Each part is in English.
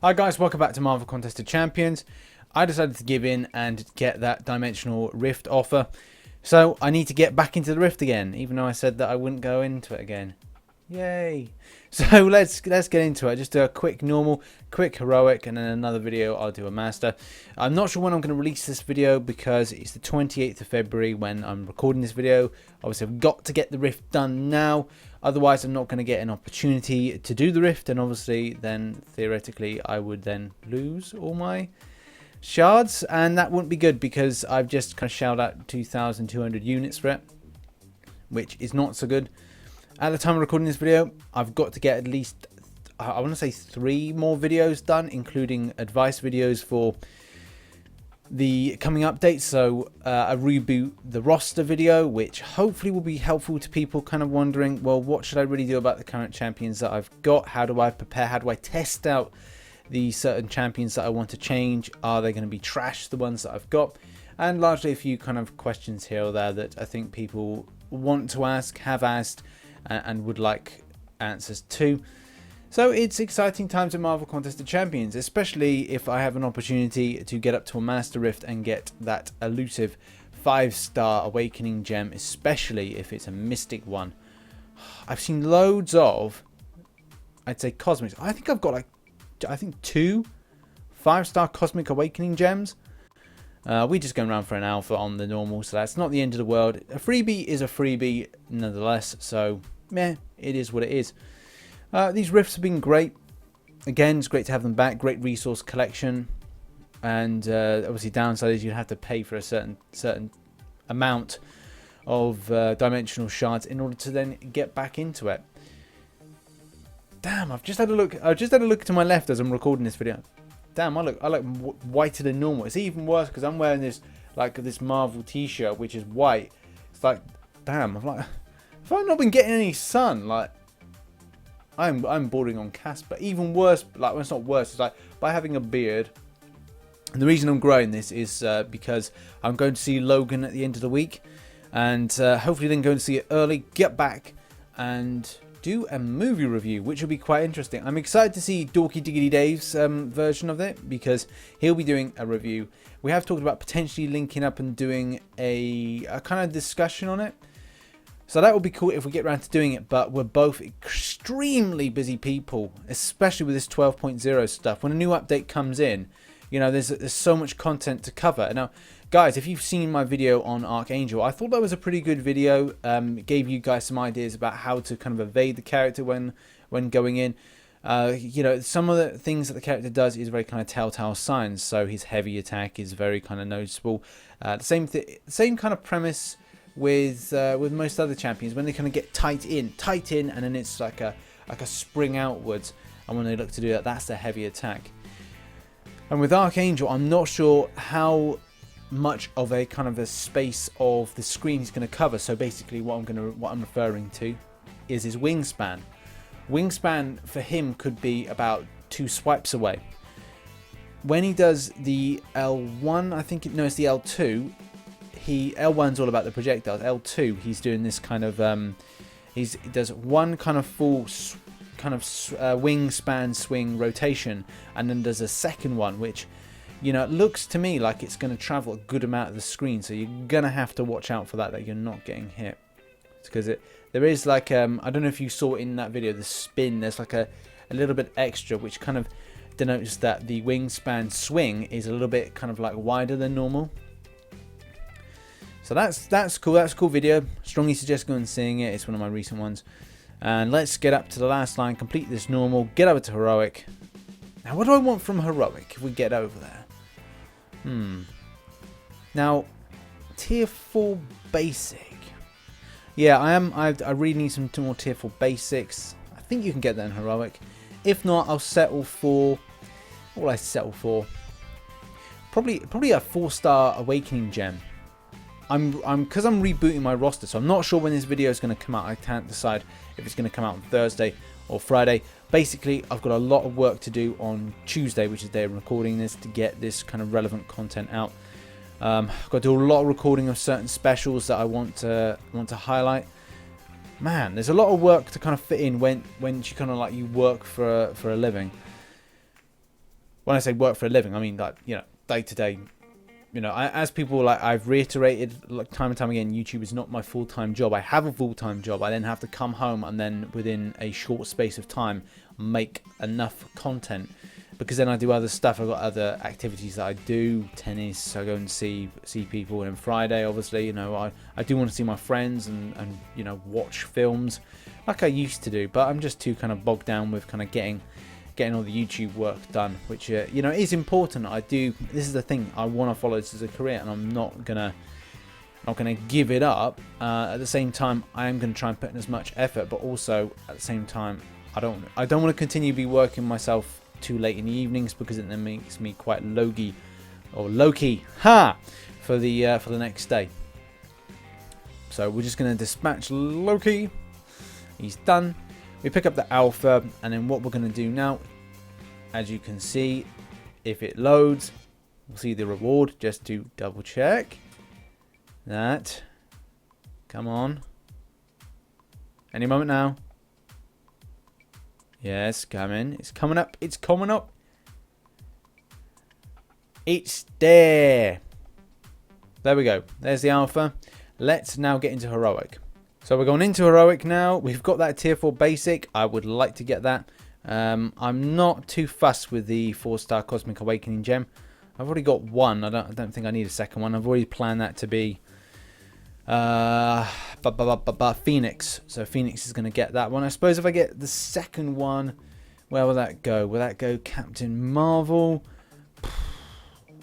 Hi guys, welcome back to Marvel Contest of Champions. I decided to give in and get that Dimensional Rift offer. So I need to get back into the Rift again, even though I said that I wouldn't go into it again. Yay! So let's get into it. Just do a quick normal, quick heroic, and then another video I'll do a master. I'm not sure when I'm going to release this video because it's the 28th of February when I'm recording this video. Obviously I've got to get the Rift done now. Otherwise, I'm not going to get an opportunity to do the Rift, and obviously, then theoretically, I would then lose all my shards, and that wouldn't be good because I've just kind of shelled out 2,200 units for it, which is not so good. At the time of recording this video, I've got to get at least, I want to say 3 more videos done, including advice videos for the coming updates. So a reboot the roster video, which hopefully will be helpful to people kind of wondering, well, what should I really do about the current champions that I've got? How do I prepare? How do I test out the certain champions that I want to change? Are they going to be trash, the ones that I've got? And largely a few kind of questions here or there that I think people want to ask, have asked, and would like answers to. So it's exciting times at Marvel Contest of Champions, especially if I have an opportunity to get up to a Master Rift and get that elusive 5-star Awakening gem, especially if it's a Mystic one. I've seen loads of, I'd say, Cosmics. I think I've got like, 2 5-star Cosmic Awakening gems. We're just going around for an alpha on the normal, so that's not the end of the world. A freebie is a freebie nonetheless, so meh, it is what it is. These rifts have been great. Again, it's great to have them back. Great resource collection, and obviously downside is you have to pay for a certain amount of dimensional shards in order to then get back into it. Damn, I've just had a look. I just had a look to my left as I'm recording this video. Damn, I look whiter than normal. It's even worse because I'm wearing this Marvel T-shirt which is white. It's like, damn, I'm like, if I've not been getting any sun, like. I'm bordering on Casper. Even worse, like, well, it's not worse, it's like by having a beard. And the reason I'm growing this is because I'm going to see Logan at the end of the week, and hopefully then going to see it early, get back and do a movie review, which will be quite interesting. I'm excited to see Dorky Diggity Dave's version of it, because he'll be doing a review. We have talked about potentially linking up and doing a kind of discussion on it. So that would be cool if we get around to doing it, but we're both extremely busy people, especially with this 12.0 stuff. When a new update comes in, you know, there's so much content to cover. Now, guys, if you've seen my video on Archangel, I thought that was a pretty good video. It gave you guys some ideas about how to kind of evade the character when going in. You know, some of the things that the character does is very kind of telltale signs. So his heavy attack is very kind of noticeable. The same kind of premise with most other champions, when they kind of get tight in, and then it's like a spring outwards, and when they look to do that, that's the heavy attack. And with Archangel, I'm not sure how much of a kind of a space of the screen he's going to cover. So basically, what I'm referring to is his wingspan. Wingspan for him could be about 2 swipes away. When he does the L1, I think it's the L2. L1's all about the projectiles. L2, he's doing this kind of he does one kind of full wingspan swing rotation, and then does a second one, which, you know, it looks to me like it's going to travel a good amount of the screen. So you're gonna have to watch out for that you're not getting hit, because there is like I don't know if you saw in that video, the spin. There's like a little bit extra, which kind of denotes that the wingspan swing is a little bit kind of like wider than normal. So that's cool. That's a cool video. Strongly suggest going and seeing it. It's one of my recent ones. And let's get up to the last line, complete this normal, get over to heroic. Now, what do I want from heroic if we get over there? Now, tier 4 basic. Yeah, I really need some more tier 4 basics. I think you can get that in heroic. If not, I'll settle for. What will I settle for? Probably a 4-star Awakening gem. Because I'm rebooting my roster, so I'm not sure when this video is going to come out. I can't decide if it's going to come out on Thursday or Friday. Basically, I've got a lot of work to do on Tuesday, which is the day I'm recording this, to get this kind of relevant content out. I've got to do a lot of recording of certain specials that I want to highlight. Man, there's a lot of work to kind of fit in when you kind of like you work for a living. when I say work for a living, I mean like, you know, day to day. You know, as people, like I've reiterated like time and time again, YouTube is not my full-time job. I have a full-time job. I then have to come home and then within a short space of time make enough content, because then I do other stuff. I've got other activities that I do, tennis, I go and see people, and then Friday obviously, you know, I do want to see my friends and you know, watch films like I used to do, but I'm just too kind of bogged down with kind of getting all the YouTube work done, which you know, is important. This is the thing, I want to follow this as a career, and I'm not gonna give it up. At the same time, I am gonna try and put in as much effort, but also at the same time, I don't want to continue to be working myself too late in the evenings, because it then makes me quite low-key for the next day. So we're just gonna dispatch Loki. He's done. We pick up the alpha, and then what we're going to do now, as you can see, if it loads, we'll see the reward, just to double check that. Come on. Any moment now. Yes, coming. It's coming up. It's coming up. It's there. There we go. There's the alpha. Let's now get into heroic. So we're going into heroic now. We've got that tier 4 basic. I would like to get that. I'm not too fussed with the 4-star Cosmic Awakening gem. I've already got one. I don't think I need a second one. I've already planned that to be Phoenix. So Phoenix is going to get that one. I suppose if I get the second one, where will that go? Will that go Captain Marvel?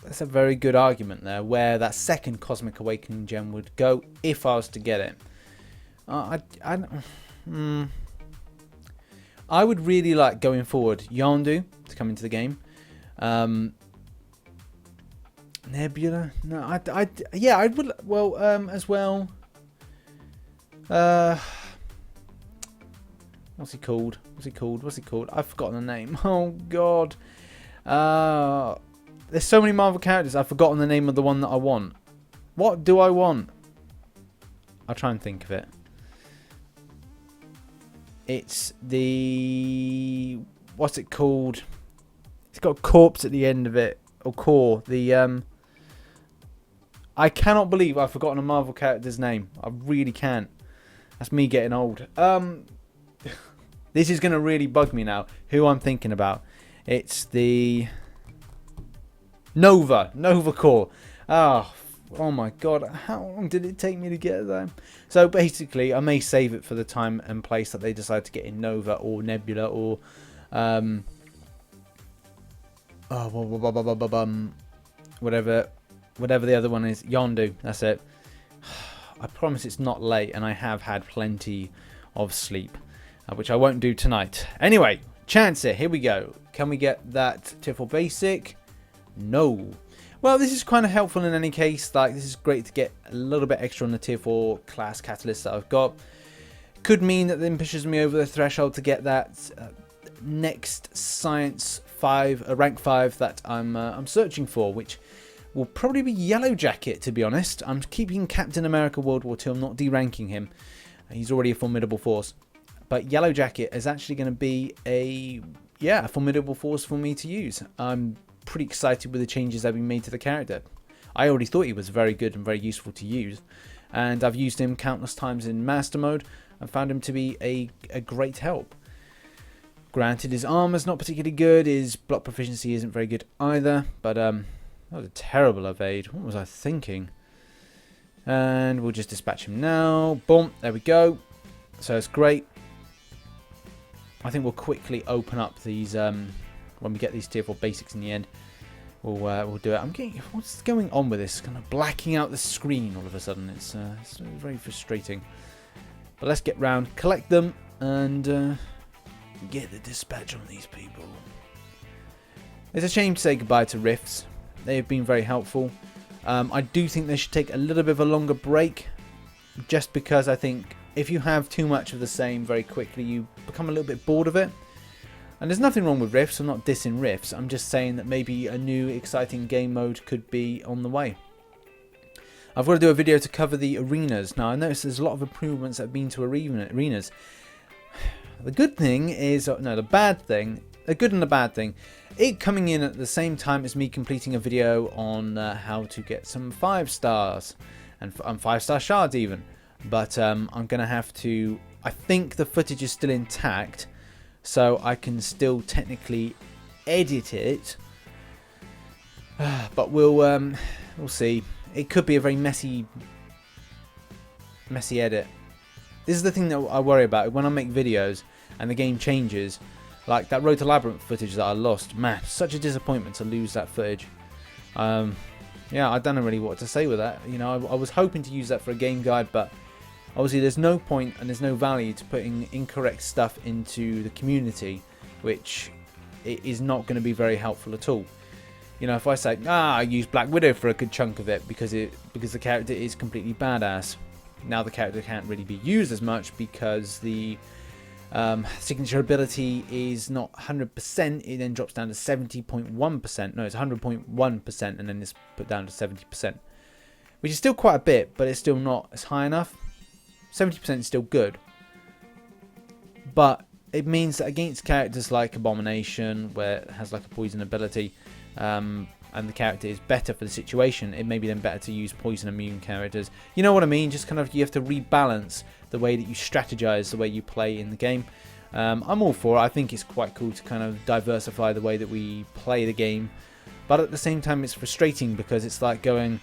That's a very good argument there, where that second Cosmic Awakening gem would go if I was to get it. I would really like, going forward, Yondu to come into the game. Nebula? No, yeah, I would. Well, as well. What's he called? I've forgotten the name. Oh God. There's so many Marvel characters. I've forgotten the name of the one that I want. What do I want? I'll try and think of it. It's the, what's it called? It's got corpse at the end of it, or core. The I cannot believe I've forgotten a Marvel character's name. I really can't. That's me getting old. This is gonna really bug me now. Who I'm thinking about? It's the Nova Core. Oh my God, how long did it take me to get there? So basically, I may save it for the time and place that they decide to get in Nova or Nebula or whatever the other one is. Yondu, that's it. I promise it's not late, and I have had plenty of sleep, which I won't do tonight. Anyway, chance it, here we go. Can we get that tier 4 basic? No. Well, this is kind of helpful in any case. Like, this is great to get a little bit extra on the tier 4 class catalyst that I've got. Could mean that then pushes me over the threshold to get that next science 5, rank 5 that I'm searching for, which will probably be Yellow Jacket, to be honest. I'm keeping Captain America World War II. I'm not deranking him. He's already a formidable force. But Yellow Jacket is actually going to be a formidable force for me to use. I'm pretty excited with the changes that have been made to the character. I already thought he was very good and very useful to use, and I've used him countless times in master mode and found him to be a great help. Granted, his armor's not particularly good, his block proficiency isn't very good either, but that was a terrible evade. What was I thinking? And we'll just dispatch him now. Boom, there we go. So it's great. I think we'll quickly open up these when we get these tier 4 basics in the end. We'll do it. I'm getting, what's going on with this? Kind of blacking out the screen all of a sudden. It's very frustrating. But let's get round, collect them, and get the dispatch on these people. It's a shame to say goodbye to Rifts. They have been very helpful. I do think they should take a little bit of a longer break, just because I think if you have too much of the same very quickly, you become a little bit bored of it. And there's nothing wrong with Rifts. I'm not dissing Rifts. I'm just saying that maybe a new exciting game mode could be on the way. I've got to do a video to cover the arenas. Now, I noticed there's a lot of improvements that have been to arenas. The good thing is, no, the bad thing, a good and a bad thing. It coming in at the same time as me completing a video on how to get some 5 stars and 5-star shards even. But I'm going to have to... I think the footage is still intact, so I can still technically edit it. But we'll see. It could be a very messy edit. This is the thing that I worry about when I make videos and the game changes. Like that Road to Labyrinth footage that I lost. Man, such a disappointment to lose that footage. Yeah, I don't know really what to say with that. You know, I was hoping to use that for a game guide, but obviously there's no point and there's no value to putting incorrect stuff into the community, which is not going to be very helpful at all. You know, if I say, I used Black Widow for a good chunk of it because the character is completely badass. Now the character can't really be used as much because the signature ability is not 100%. It then drops down to 70.1%. No, it's 100.1%, and then it's put down to 70%, which is still quite a bit, but it's still not as high enough. 70% is still good, but it means that against characters like Abomination, where it has like a poison ability, and the character is better for the situation, it may be then better to use poison immune characters. You know what I mean? Just kind of, you have to rebalance the way that you strategize, the way you play in the game. I'm all for it. I think it's quite cool to kind of diversify the way that we play the game, but at the same time it's frustrating because it's like going,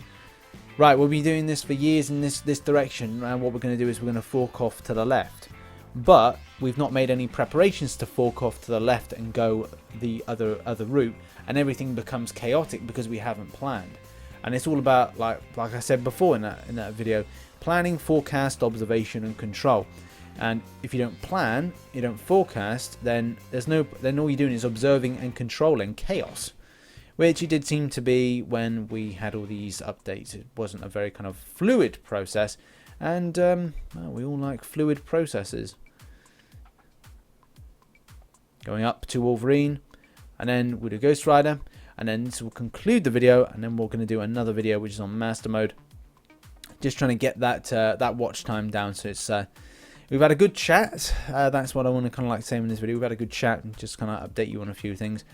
right, we'll be doing this for years in this direction, and what we're going to do is we're going to fork off to the left, but we've not made any preparations to fork off to the left and go the other route, and everything becomes chaotic because we haven't planned. And it's all about, like I said before in that video, planning, forecast, observation, and control. And if you don't plan, you don't forecast, then all you're doing is observing and controlling chaos, which it did seem to be when we had all these updates. It wasn't a very kind of fluid process, and well, we all like fluid processes. Going up to Wolverine, and then we'll do Ghost Rider, and then this will conclude the video, and then we're going to do another video which is on Master Mode. Just trying to get that watch time down. So it's we've had a good chat. That's what I want to kind of like say in this video. We've had a good chat and just kind of update you on a few things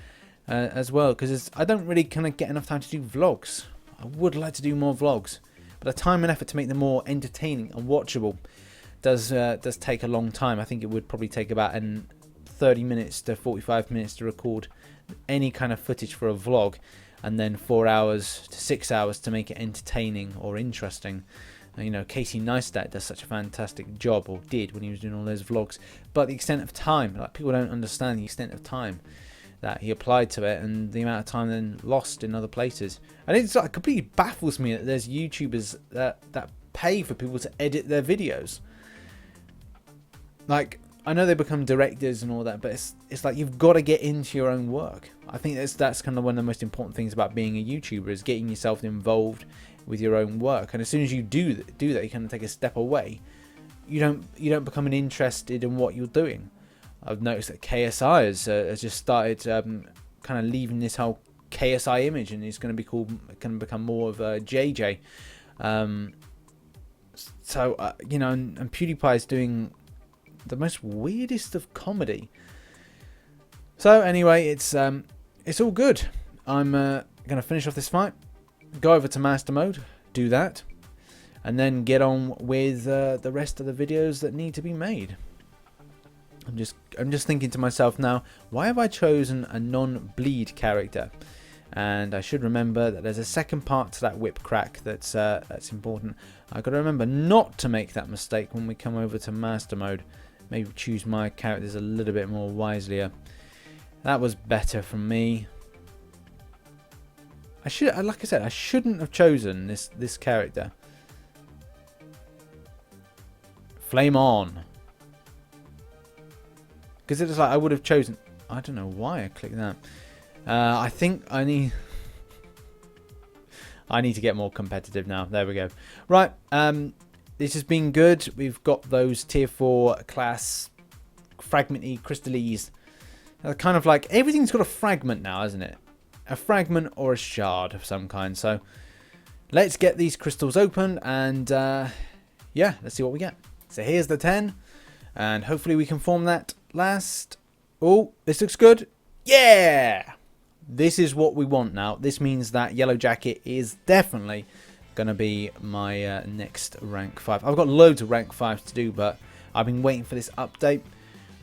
as well, because I don't really kind of get enough time to do vlogs. I would like to do more vlogs, but the time and effort to make them more entertaining and watchable does take a long time. I think it would probably take about 30 minutes to 45 minutes to record any kind of footage for a vlog, and then 4 hours to 6 hours to make it entertaining or interesting. You know, Casey Neistat does such a fantastic job, or did when he was doing all those vlogs, but the extent of time, like, people don't understand the extent of time that he applied to it, and the amount of time then lost in other places. And it's like, completely baffles me that there's YouTubers that pay for people to edit their videos. Like, I know they become directors and all that, but it's like, you've got to get into your own work. I think that's kind of one of the most important things about being a YouTuber, is getting yourself involved with your own work. And as soon as you do that, you kind of take a step away. You don't become interested in what you're doing. I've noticed that KSI has just started kind of leaving this whole KSI image, and it's going to become more of a JJ. So you know, and PewDiePie is doing the most weirdest of comedy. So anyway, it's all good. I'm gonna finish off this fight, go over to Master Mode, do that, and then get on with the rest of the videos that need to be made. I'm just thinking to myself now, why have I chosen a non-bleed character? And I should remember that there's a second part to that whip crack that's important. I've got to remember not to make that mistake when we come over to Master Mode. Maybe choose my characters a little bit more wisely. That was better from me. Like I said, I shouldn't have chosen this character. Flame on. Because it's like I would have chosen. I don't know why I clicked that. I think I need to get more competitive now. There we go. Right. This has been good. We've got those tier 4 class fragmenty crystallese. Kind of like everything's got a fragment now, isn't it? A fragment or a shard of some kind. So let's get these crystals open, and yeah, let's see what we get. So here's the 10, and hopefully we can form that last. Oh, this looks good. Yeah! This is what we want now. This means that Yellow Jacket is definitely going to be my next rank 5. I've got loads of rank 5s to do, but I've been waiting for this update.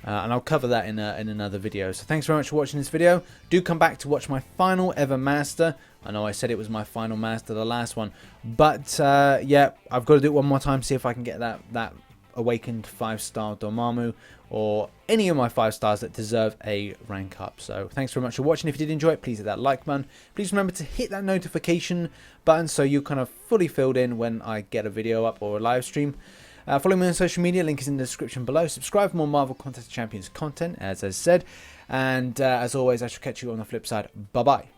And I'll cover that in another video. So thanks very much for watching this video. Do come back to watch my final ever master. I know I said it was my final master, the last one. But yeah, I've got to do it one more time, see if I can get that awakened 5-star Dormammu, or any of my 5 stars that deserve a rank up. So thanks very much for watching. If you did enjoy it, please hit that like button. Please remember to hit that notification button so you're kind of fully filled in when I get a video up or a live stream. Follow me on social media, link is in the description below. Subscribe for more Marvel Contest of Champions content, as I said. And as always, I shall catch you on the flip side. Bye-bye.